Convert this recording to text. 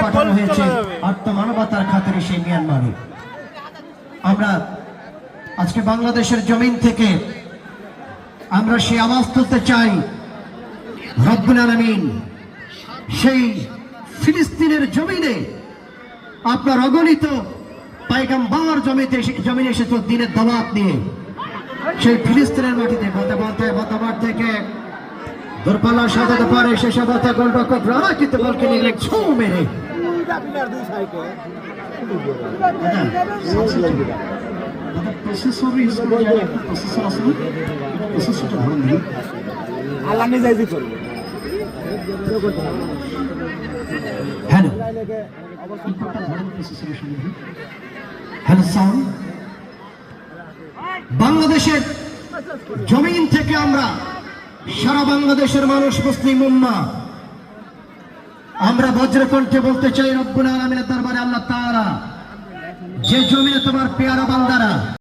পাঠানো হয়েছে আত্মমানবতার খাতিরে সেই মিয়ানমারে। আমরা আজকে বাংলাদেশের জমিন থেকে আমরা সেই আওয়াজ তুলতে চাই, রব্বুল আলামিন সেই ফিলিস্তিনের জমিনে আপনার অগণিত পয়গম্বর জমিনে এসেছে দিনের দাওয়াত নিয়ে। সেই ফিলিস্তিনের মাটিতে মতামত থেকে দূরপাল্লা সাজাতে পারে সেসব গোলরক্ষক রানা কিন্তু বলকে নিয়ে ছৌ মেরে হ্যালো হ্যালো সাউন্ড। বাংলাদেশের জমিন থেকে আমরা সারা বাংলাদেশের মানুষ, মুসলিম উম্মাহ, আমরা বজ্রকণ্ঠে বলতে চাই রব্বুল আলামিনের দরবারে, আল্লাহ তাআলা যে জমিনে তোমার পেয়ারা বান্দারা